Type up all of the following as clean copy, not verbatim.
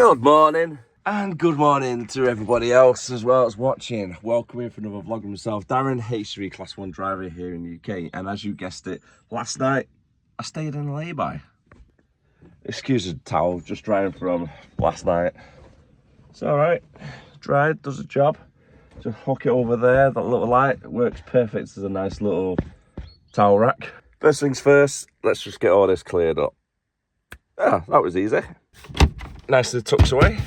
Good morning, and good morning to everybody else as well as watching. Welcome in for another vlog of myself, Darren, H3 Class 1 driver here in the UK. And as you guessed it, last night I stayed in a lay-by. Excuse the towel, just drying from last night. It's alright, dried, does the job. Just hook it over there, that little light, it works perfect as a nice little towel rack. First things first, let's just get all this cleared up. Ah, that was easy. Nicely tucked away.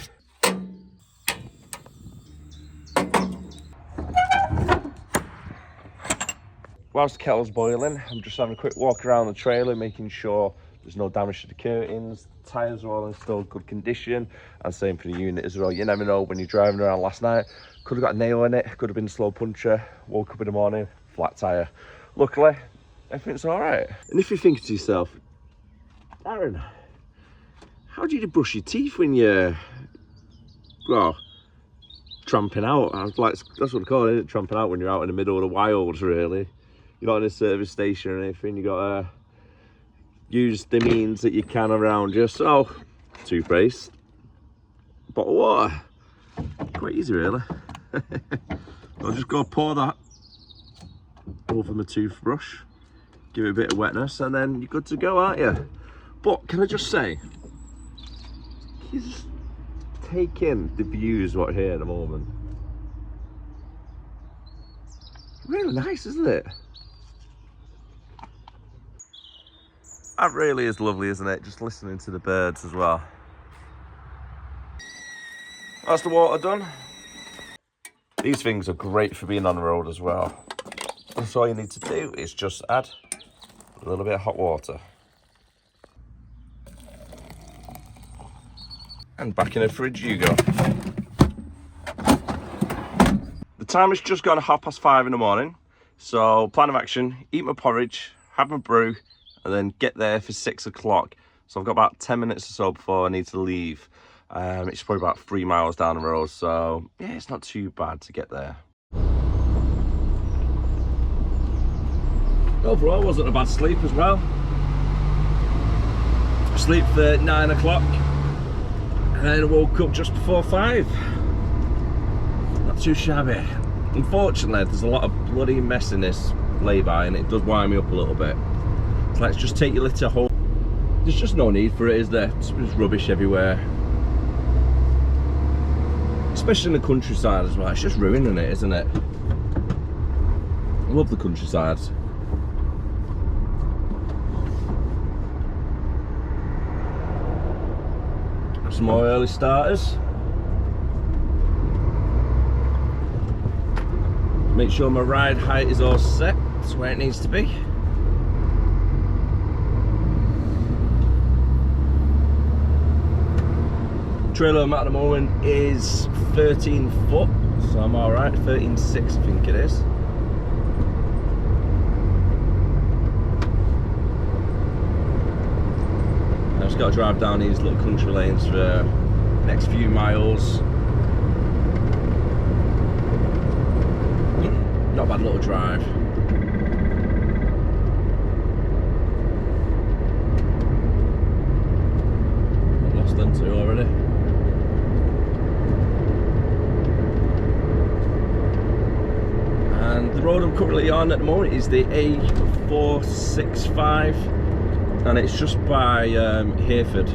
Whilst the kettle's boiling, I'm just having a quick walk around the trailer, making sure there's no damage to the curtains. The tyres are all in still good condition, and same for the unit as well. You never know when you're driving around. Last night, could have got a nail in it, could have been a slow puncher. Woke up in the morning, flat tyre. Luckily, everything's all right. And if you're thinking to yourself, Darren, how do you brush your teeth when you're, well, tramping out? I was like, that's what I call it, tramping out when you're out in the middle of the wilds, really. You're not in a service station or anything, you gotta use the means that you can around you. So, toothpaste, bottle of water, quite easy really. I'll just go pour that over my toothbrush, give it a bit of wetness, and then you're good to go, aren't you? But can I just say, you just take in the views what are here at the moment. Really nice, isn't it? That really is lovely, isn't it? Just listening to the birds as well. That's the water done. These things are great for being on the road as well. That's all you need to do is just add a little bit of hot water. And back in the fridge you go. The time has just gone 5:30 in the morning. So plan of action, eat my porridge, have my brew, and then get there for 6 o'clock. So I've got about 10 minutes or so before I need to leave. It's probably about 3 miles down the road. So yeah, it's not too bad to get there. Overall, wasn't a bad sleep as well. Sleep for 9 o'clock. And then I woke up just before 5. Not too shabby. Unfortunately, there's a lot of bloody mess in this lay-by and it does wind me up a little bit. So let's just take your litter home. There's just no need for it, is there? There's rubbish everywhere. Especially in the countryside as well. It's just ruining it, isn't it? I love the countryside. Some more early starters. Make sure my ride height is all set. That's where it needs to be. Trailer I'm at the moment is 13 foot, so I'm alright. 13.6 I think it is. I've just got to drive down these little country lanes for the next few miles. Not a bad little drive. I've lost them two already. And the road I'm currently on at the moment is the A465. And it's just by Hereford.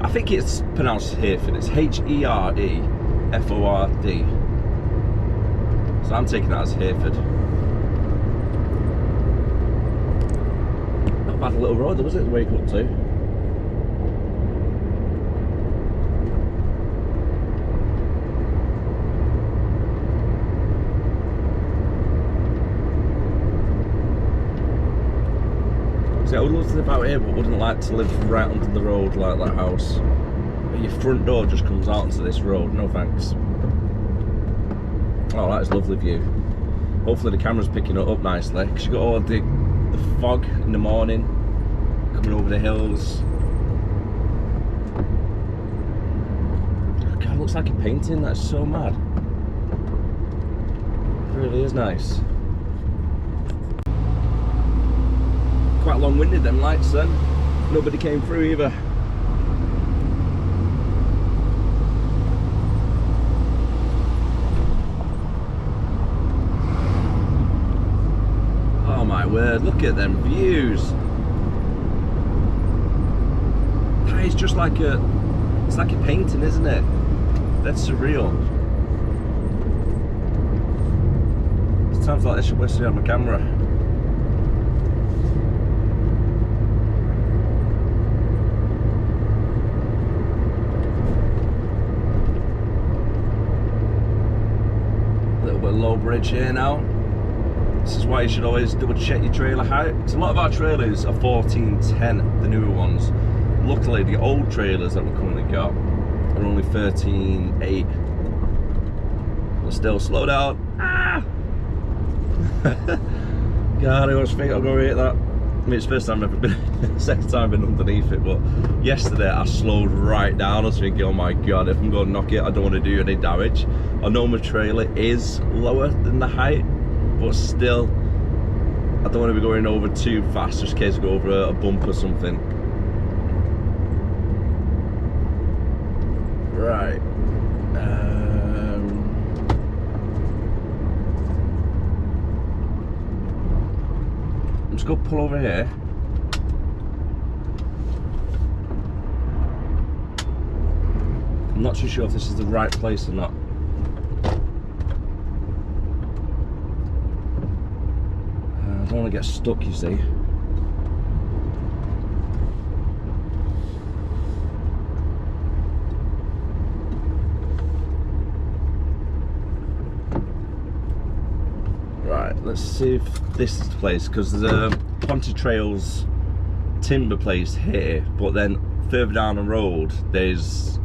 I think it's pronounced Hereford. It's H-E-R-E-F-O-R-D. So I'm taking that as Hereford. Not bad little road, was it, to wake up to? I would love to live out here, but wouldn't like to live right under the road like that house. Your front door just comes out onto this road, no thanks. Oh, that is a lovely view. Hopefully the camera's picking it up nicely, because you've got all the fog in the morning coming over the hills. God, it looks like a painting, that's so mad. It really is nice. Quite long-winded them lights then. Nobody came through either. word, look at them views. That is just like a, it's like a painting, isn't it? That's surreal. It's times like this you're wasting on my camera. A little bit low bridge here now. This is why you should always double check your trailer height. So a lot of our trailers are 1410, the newer ones. Luckily, the old trailers that we currently got are only 13.8. But still, slow down. Ah! God, I always think I'll go hit that. I mean, it's the first time I've ever been, second time I've been underneath it, but yesterday I slowed right down. I was thinking, oh my God, if I'm going to knock it, I don't want to do any damage. I know my trailer is lower than the height, but still, I don't want to be going over too fast just in case I go over a bump or something. Right. I'm just going to pull over here. I'm not too sure if this is the right place or not. I don't want to get stuck, you see. Right, let's see if this is the place, because there's a Ponty Trails timber place here, but then further down the road there's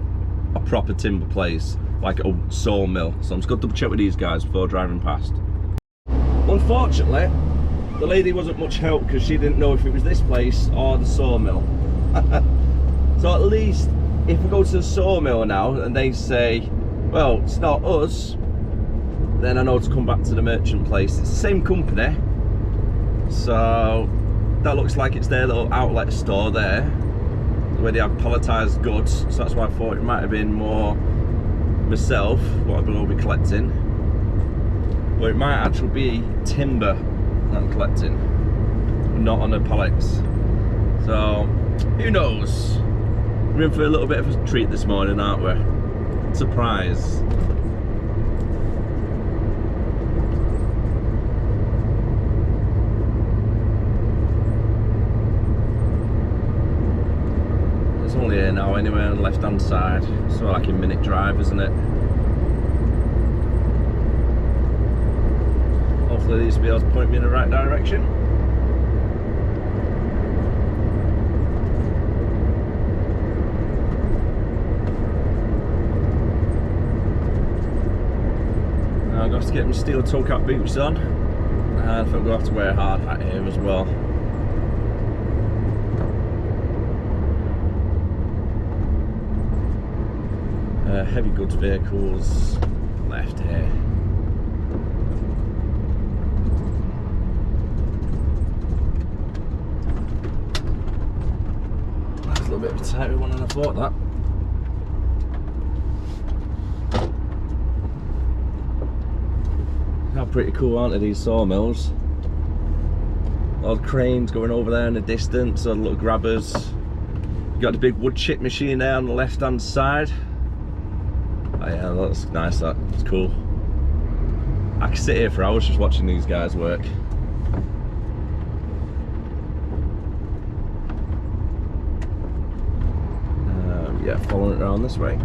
a proper timber place, like a sawmill. So I'm just going to double check with these guys before driving past. Unfortunately, the lady wasn't much help because she didn't know if it was this place or the sawmill. So at least if we go to the sawmill now and they say, well, it's not us, then I know to come back to the merchant place. It's the same company, so that looks like it's their little outlet store there where they have palletized goods. So that's why I thought it might have been more myself what I'm going to be collecting, or it might actually be timber I'm collecting, not on the pallets. So who knows? We're in for a little bit of a treat this morning, aren't we? Surprise. It's only here now anyway on the left hand side, so like a minute drive, isn't it? Hopefully these will be able to point me in the right direction. Now I've got to get my steel toe cap boots on, and I think I'm going to have to wear a hard hat here as well. Heavy goods vehicles left here. That's a little bit of a tighter one than I thought that. How pretty cool, aren't they, these sawmills? All the cranes going over there in the distance, all the little grabbers. You got the big wood chip machine there on the left hand side. Oh yeah, that's nice, that's cool. I could sit here for hours just watching these guys work. Yeah, following it around this way.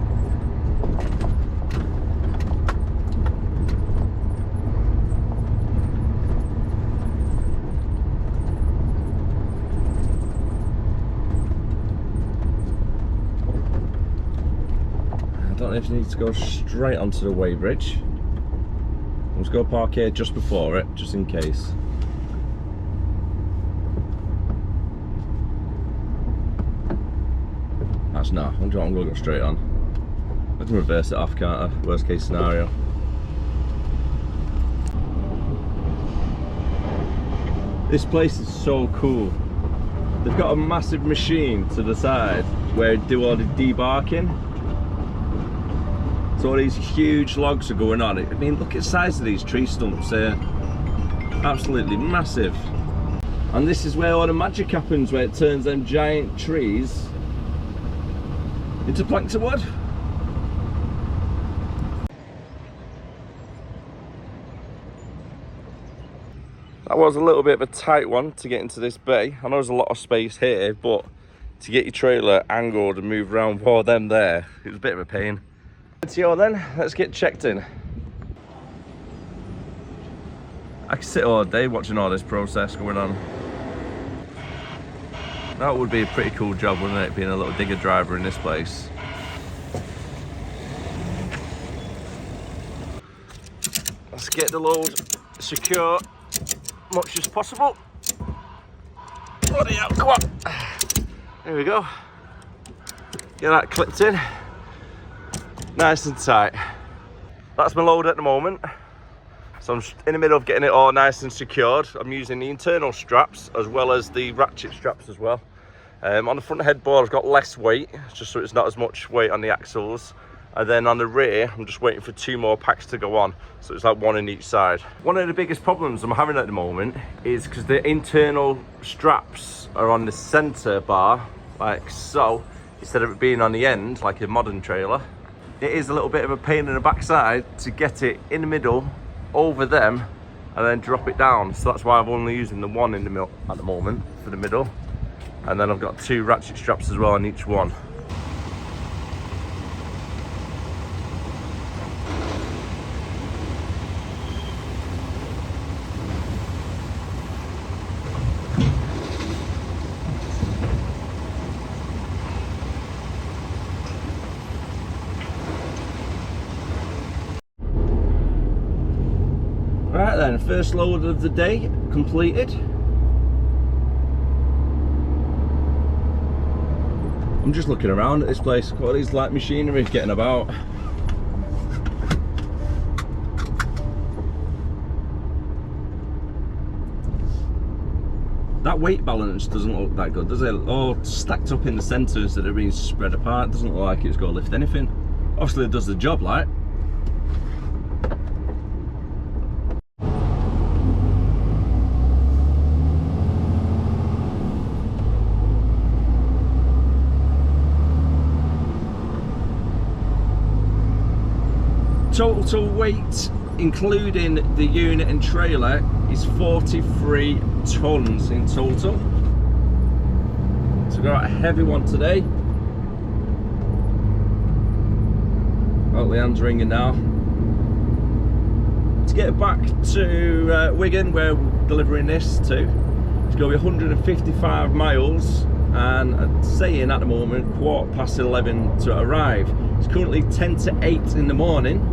I don't know if you need to go straight onto the weighbridge. Let's go park here just before it, just in case. That's not. I'm going to go straight on. I can reverse it off, can't I? Worst case scenario. This place is so cool. They've got a massive machine to the side where they do all the debarking. So all these huge logs are going on. I mean, look at the size of these tree stumps here. Absolutely massive. And this is where all the magic happens, where it turns them giant trees into planks of wood. That was a little bit of a tight one to get into this bay. I know there's a lot of space here, but to get your trailer angled and move around for them there, it was a bit of a pain. So then, let's get checked in. I could sit all day watching all this process going on. That would be a pretty cool job, wouldn't it, being a little digger driver in this place. Let's get the load secure much as possible. Bloody hell, come on. There we go. Get that clipped in. Nice and tight. That's my load at the moment. So I'm in the middle of getting it all nice and secured. I'm using the internal straps as well as the ratchet straps as well. On the front headboard I've got less weight, just so it's not as much weight on the axles. And then on the rear, I'm just waiting for 2 more packs to go on. So it's like 1 on each side. One of the biggest problems I'm having at the moment is because the internal straps are on the center bar, like so, instead of it being on the end, like a modern trailer. It is a little bit of a pain in the backside to get it in the middle, over them, and then drop it down. So that's why I'm only using the 1 in the middle at the moment for the middle. And then I've got 2 ratchet straps as well on each one. Right then, first load of the day completed. I'm just looking around at this place, got all these light machinery getting about. That weight balance doesn't look that good, does it? All stacked up in the centres that are being spread apart, doesn't look like it's going to lift anything. Obviously it does the job, like. Total weight, including the unit and trailer, is 43 tons in total. So we've got a heavy one today. Oh, the hand's ringing now. To get back to Wigan, where we're delivering this to, it's going to be 155 miles, and I'm saying at the moment 11:15 to arrive. It's currently 10 to 8 in the morning.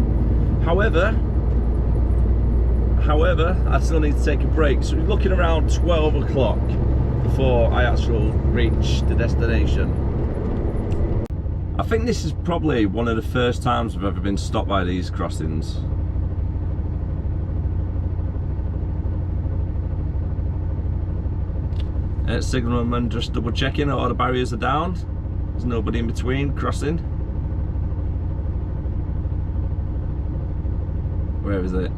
However, I still need to take a break, so we're looking around 12 o'clock before I actually reach the destination. I think this is probably one of the first times I've ever been stopped by these crossings. Signalman just double checking all the barriers are down. There's nobody in between crossing. Where is it?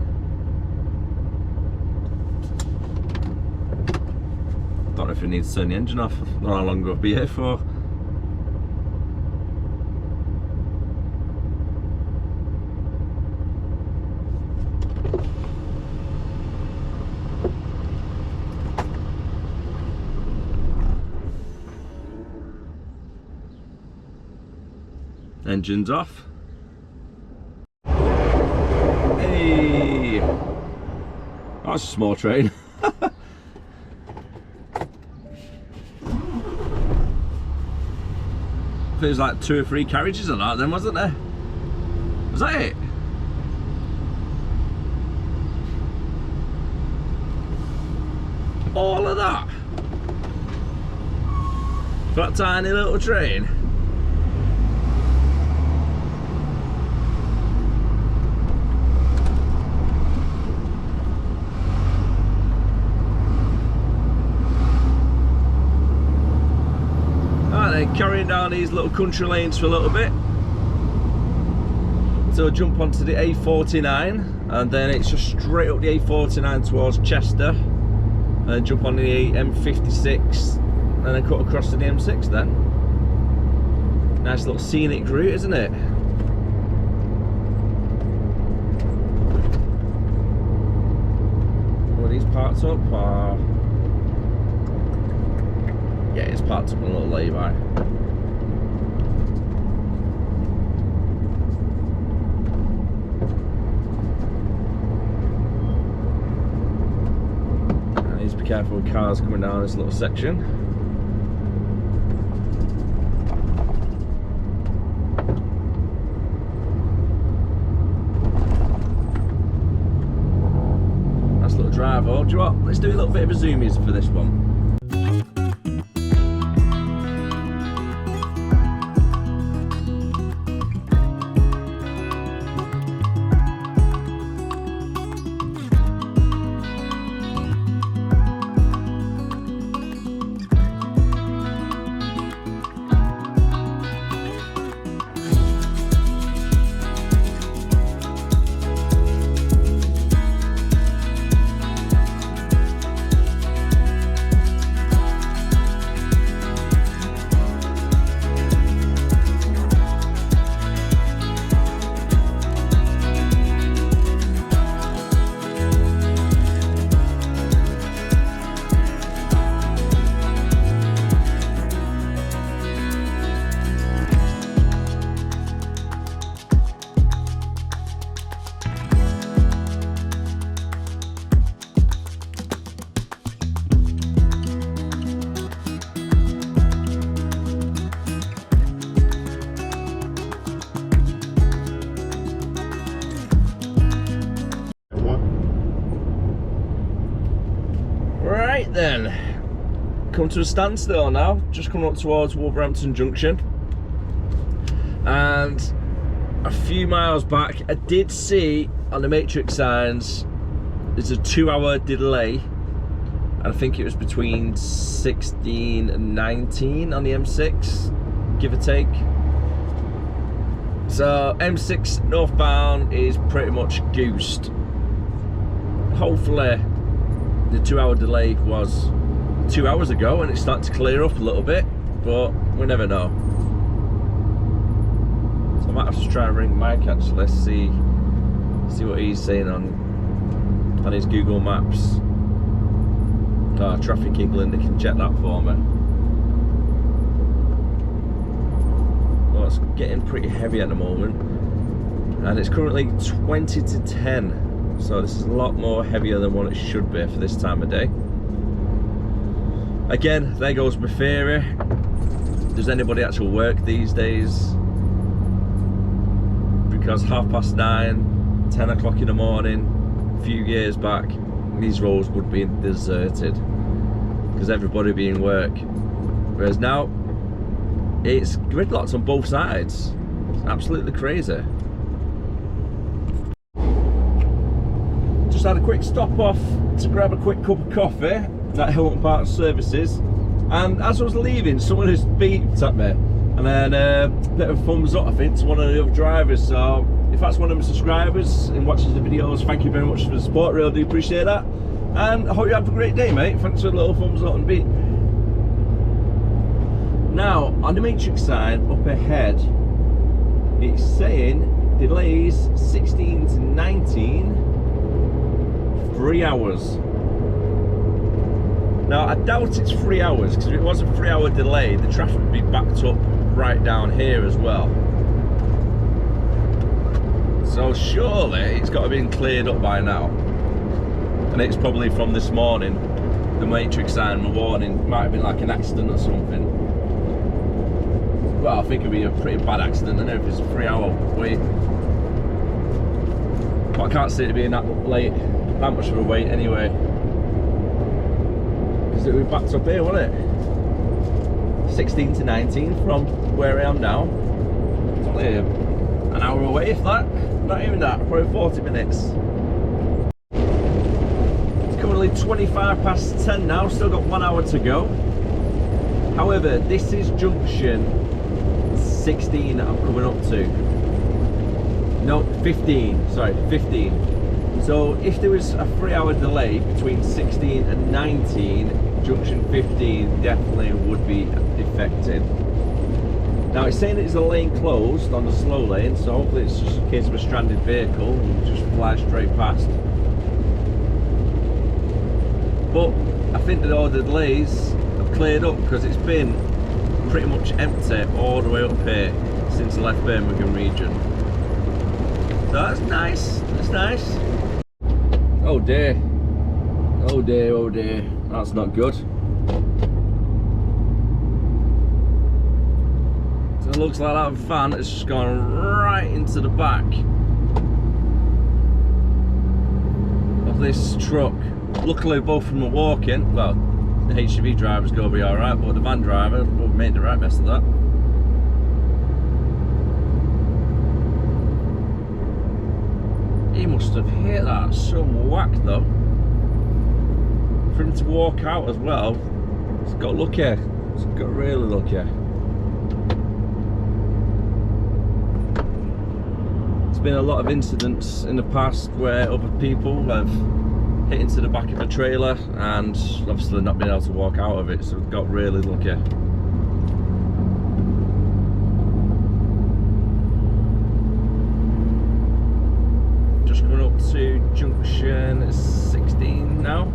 Don't know if we need to turn the engine off. I don't know how long we'll be here for. Engine's off. Hey! That's a small train. There's like 2 or 3 carriages on that then, wasn't there? Was that it? All of that? For that tiny little train? Carrying down these little country lanes for a little bit. So jump onto the A49 and then it's just straight up the A49 towards Chester. and then jump on the M56 and then cut across to the M6 then. Nice little scenic route, isn't it? Well, he's parked up, or... yeah, he's parked up on a little lay-by. And need to be careful with cars coming down this little section. Drive. Oh, do you know what? Let's do a little bit of a zoomies for this one. Right then, come to a standstill now, just coming up towards Wolverhampton Junction, and a few miles back I did see on the matrix signs there's a 2-hour delay, and I think it was between 16 and 19 on the M6, give or take. So M6 northbound is pretty much goosed. Hopefully the 2-hour delay was 2 hours ago and it's starting to clear up a little bit, but we never know. So I might have to try and ring Mike actually, see what he's saying on his Google Maps. Traffic England, they can check that for me. Well, it's getting pretty heavy at the moment, and it's currently 20 to 10. So this is a lot more heavier than what it should be for this time of day. Again, there goes my theory. Does anybody actually work these days? Because 9:30, 10 o'clock in the morning, a few years back, these roads would be deserted because everybody would be in work. Whereas now, it's gridlocked on both sides. It's absolutely crazy. Had a quick stop off to grab a quick cup of coffee at Hilton Park Services, and as I was leaving someone just beeped at me and then a bit of a thumbs up I think to one of the other drivers. So if that's one of my subscribers and watches the videos, thank you very much for the support, really do appreciate that, and I hope you have a great day, mate. Thanks for the little thumbs up and beep. Now on the matrix sign up ahead it's saying delays 16 to 19, 3 hours. Now I doubt it's 3 hours, because if it was a 3-hour delay the traffic would be backed up right down here as well. So surely it's got to be cleared up by now, and it's probably from this morning. The matrix sign, the warning, might have been like an accident or something. Well, I think it'd be a pretty bad accident, I know, if it's a 3-hour wait. But I can't see it being that late, that much of a wait anyway, because it would be backed up here, wouldn't it? 16 to 19 from where I am now. It's only an hour away, if that. Not even that, probably 40 minutes. It's currently 25 past 10 now, still got 1 hour to go. However, this is junction 16 that I'm coming up to. No, 15, sorry, 15. So if there was a 3-hour delay between 16 and 19, junction 15 definitely would be affected. Now it's saying it's a lane closed on the slow lane, so hopefully it's just a case of a stranded vehicle and just fly straight past. But I think that all the delays have cleared up because it's been pretty much empty all the way up here since I left Birmingham region. So that's nice, that's nice. Oh dear, oh dear, oh dear, that's not good. So it looks like that van has just gone right into the back of this truck. Luckily both of them are walking. Well, the HGV driver's going to be alright, but the van driver will make the right mess of that. He must have hit that some whack though. For him to walk out as well, he's got lucky. He's got really lucky. There's been a lot of incidents in the past where other people have hit into the back of a trailer and obviously not been able to walk out of it, so we've got really lucky. To junction 16 now.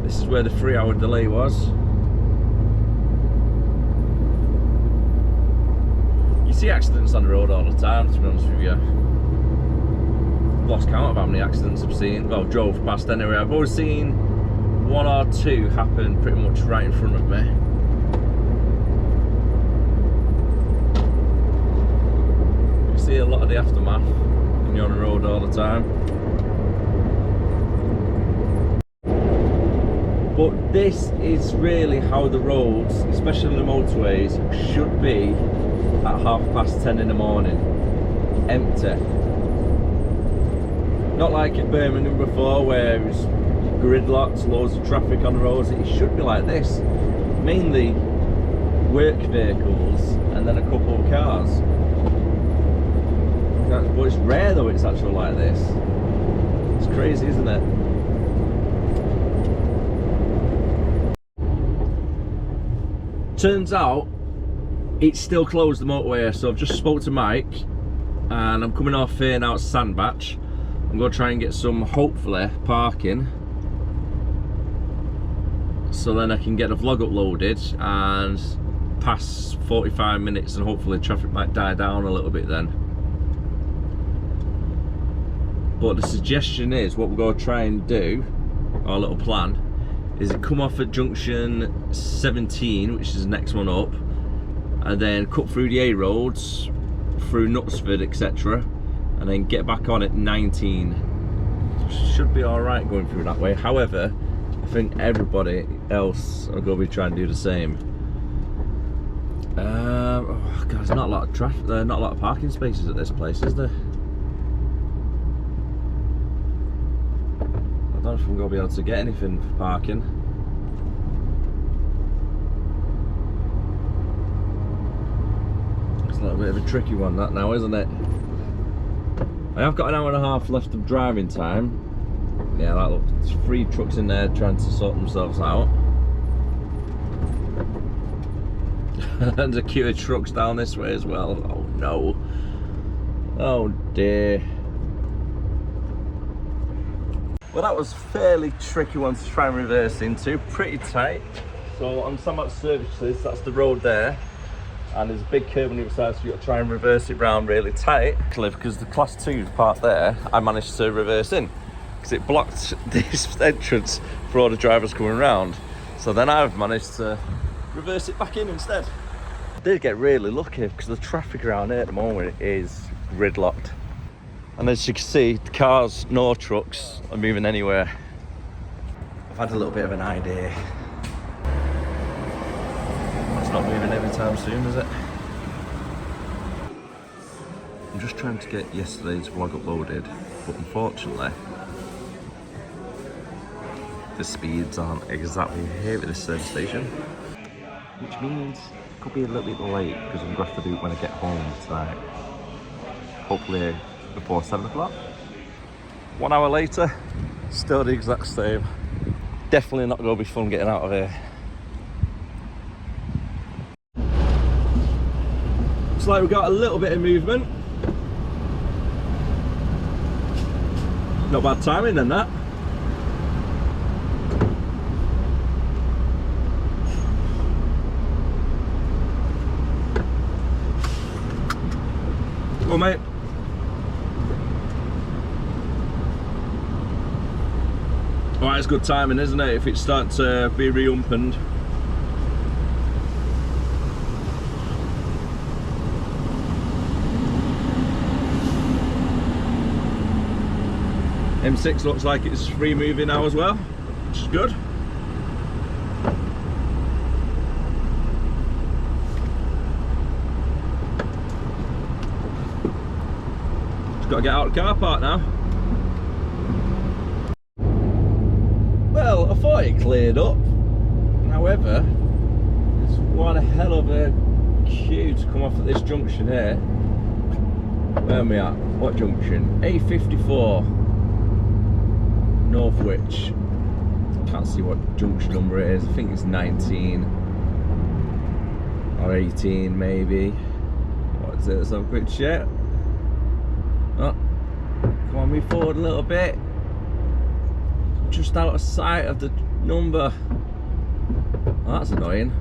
This is where the 3-hour delay was. You see accidents on the road all the time, to be honest with you. I've lost count of how many accidents I've seen, well, drove past anyway. I've always seen 1 or 2 happen pretty much right in front of me. You see a lot of the aftermath when you're on the road all the time. But this is really how the roads, especially the motorways, should be at 10:30 in the morning. Empty. Not like at Birmingham before where it was gridlocked, loads of traffic on the roads. It should be like this. Mainly work vehicles and then a couple of cars. But it's rare though it's actually like this. It's crazy, isn't it? Turns out it's still closed, the motorway, so I've just spoke to Mike and I'm coming off here now at Sandbach. I'm going to try and get some, hopefully, parking so then I can get the vlog uploaded and pass 45 minutes and hopefully traffic might die down a little bit then. But the suggestion is, what we're going to try and do, our little plan, is it come off at junction 17, which is the next one up, and then cut through the A roads, through Knutsford, etc., and then get back on at 19. Should be alright going through that way. However, I think everybody else are going to be trying to do the same. Oh God, there's not a lot of traffic there, not a lot of parking spaces at this place, is there? I don't know if I'm going to be able to get anything for parking. It's a little bit of a tricky one that now, isn't it? I have got an hour and a half left of driving time. Yeah, that looks, there's 3 trucks in there trying to sort themselves out. And a queue of trucks down this way as well. Oh no. Oh dear. Well, that was a fairly tricky one to try and reverse into, pretty tight. So on Sandbach Services, that's the road there, and there's a big curve on the other side, so you've got to try and reverse it round really tight. Because the class 2 part there, I managed to reverse in, because it blocked this entrance for all the drivers coming around. So then I've managed to reverse it back in instead. I did get really lucky, because the traffic around here at the moment is gridlocked. And as you can see, the cars nor trucks are moving anywhere. I've had a little bit of an idea. It's not moving anytime soon, is it? I'm just trying to get yesterday's vlog uploaded, but unfortunately, the speeds aren't exactly here at this service station. Which means it could be a little bit late, because I'm going to have to do it when I get home tonight. Hopefully before 7 o'clock. 1 hour later, still the exact same. Definitely not going to be fun getting out of here. Looks like we've got a little bit of movement. Not bad timing then, that. Come on, mate. Alright, it's good timing, isn't it? If it starts to be re-umpened. M6 looks like it's free moving now as well, which is good. Just got to get out of the car park now. Well, I thought it cleared up. However, there's one hell of a queue to come off at this junction here. Where am I at? What junction? A54. Northwich. Can't see what junction number it is. I think it's 19 or 18 maybe. What is it? Let's have a quick check. Oh, come on, move forward a little bit. Just out of sight of the number. Oh, that's annoying.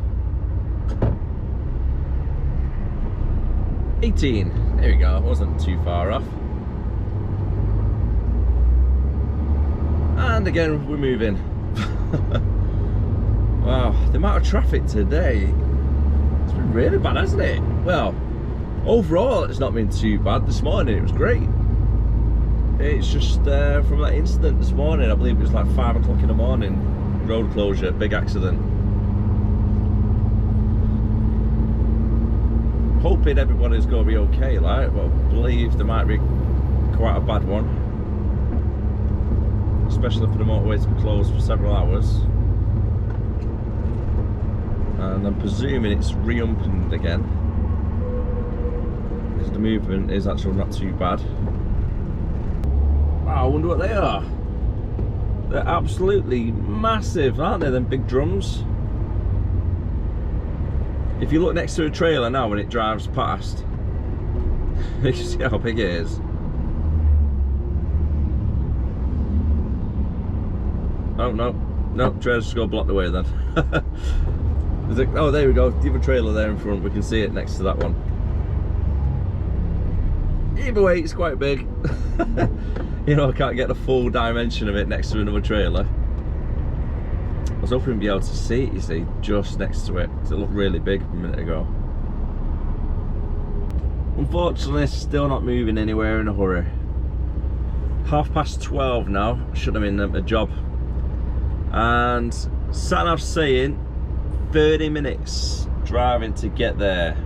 18. There we go. It wasn't too far off. And again, we're moving. Wow, the amount of traffic today, it's been really bad, hasn't it? Well, overall, it's not been too bad. This morning, it was great. It's just from that incident this morning, I believe it was like 5 o'clock in the morning, road closure, big accident. Hoping everybody's going to be okay, like, but I believe there might be quite a bad one. Especially for the motorway to be closed for several hours. And I'm presuming it's re-umpened again, because the movement is actually not too bad. Wow, I wonder what they are. They're absolutely massive, aren't they, them big drums? If you look next to a trailer now when it drives past, you can see how big it is. Oh no, trailer's just gonna block the way then. Oh, there we go, the other trailer there in front, we can see it next to that one. Either way, it's quite big. You know, I can't get the full dimension of it next to another trailer. I was hoping to be able to see it, you see, just next to it, because it looked really big a minute ago. Unfortunately, still not moving anywhere in a hurry. 12:30 now, should have been a job. And sat-nav saying 30 minutes driving to get there.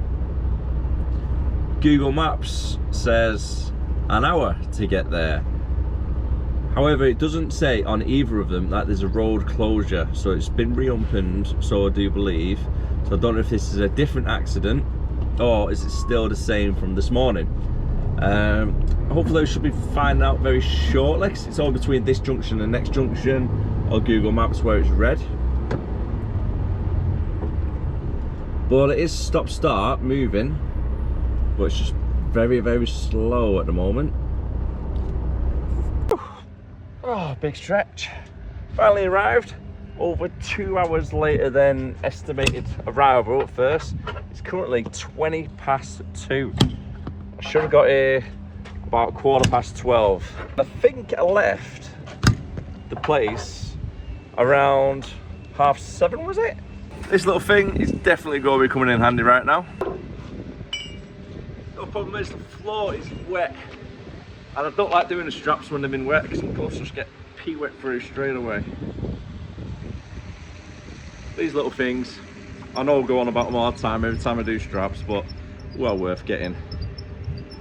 Google Maps says an hour to get there. However, it doesn't say on either of them that there's a road closure, so it's been re-umpened, so I do believe. So I don't know if this is a different accident or is it still the same from this morning. Hopefully we should be finding out very shortly, because it's all between this junction and the next junction, or Google Maps where it's red. But it is stop-start moving, but it's just very, very slow at the moment. Oh, big stretch. Finally arrived. Over 2 hours later than estimated arrival at first. It's currently 2:20. I should have got here about 12:15. I think I left the place around 7:30, was it? This little thing is definitely going to be coming in handy right now. The problem is the floor is wet, and I don't like doing the straps when they've been wet, because the clothes just get pee wet through straight away. These little things, I know I go on about them all the time every time I do straps, but well worth getting.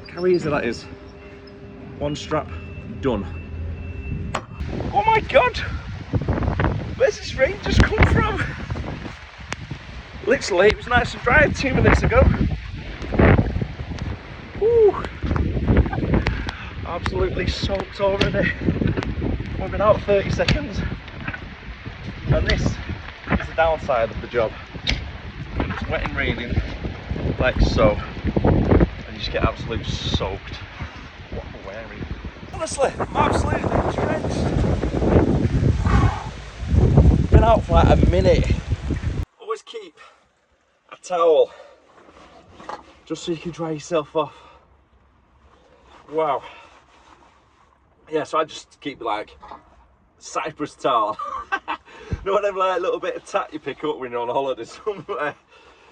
Look how easy that is. One strap, done. Oh my god! Where's this rain just come from? Literally, it was nice and dry 2 minutes ago. Woo! Absolutely soaked already. We've been out 30 seconds. And this is the downside of the job. It's wet and raining, like so. And you just get absolutely soaked. What a wearing. Honestly, I'm absolutely drenched. Been out for like a minute. Always keep a towel, just so you can dry yourself off. Wow. Yeah, so I just keep like Cypress towel. You know, whatever, like a little bit of tat you pick up when you're on holiday somewhere.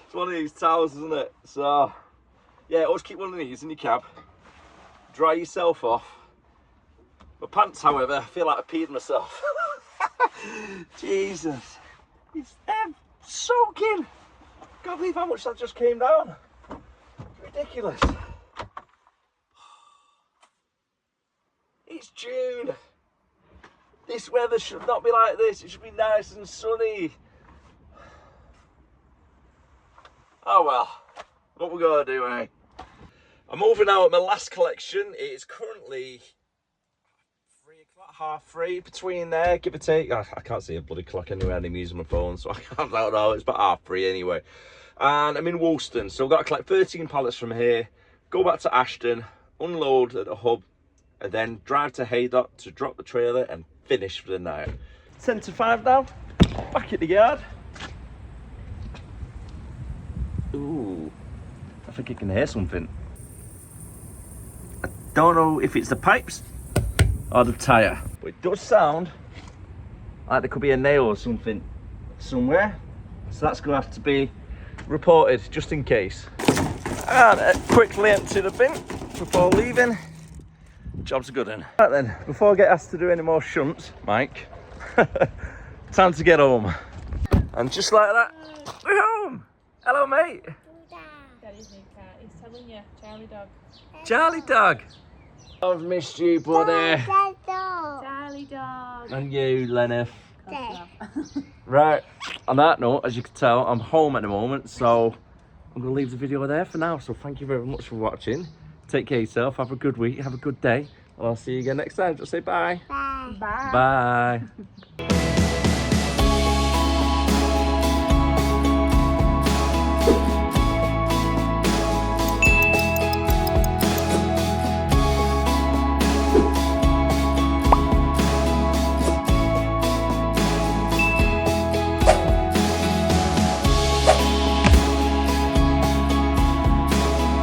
It's one of these towels, isn't it? So yeah, always keep one of these in your cab. Dry yourself off. My pants, however, I feel like I peed myself. Jesus, it's soaking. Can't believe how much that just came down. Ridiculous. It's June. This weather should not be like this. It should be nice and sunny. Oh well, what we're gonna do, eh? I'm over now at my last collection. It is currently 3 o'clock, 3:30, between there, give or take. I can't see a bloody clock anywhere, and I'm using my phone, so I don't know. It's about 3:30 anyway. And I'm in Woolston, so I've got to collect 13 pallets from here, go back to Ashton, unload at the hub, and then drive to Haydock to drop the trailer and finish for the night. 10 to 5 now, back at the yard. Ooh, I think I can hear something. I don't know if it's the pipes or the tyre, but it does sound like there could be a nail or something somewhere. So that's going to have to be reported just in case. And quickly empty the bin before leaving. Job's a good one. Right then, before I get asked to do any more shunts, Mike, time to get home. And just like that, we're home. Hello, mate. Daddy's new cat. He's telling you, Charlie dog. Charlie dog. I've missed you, buddy. Charlie dog. And you, Lenny. Right, on that note, as you can tell, I'm home at the moment, so I'm going to leave the video there for now. So thank you very much for watching. Take care of yourself, have a good week, have a good day, and I'll see you again next time. Just say bye. Bye. Bye.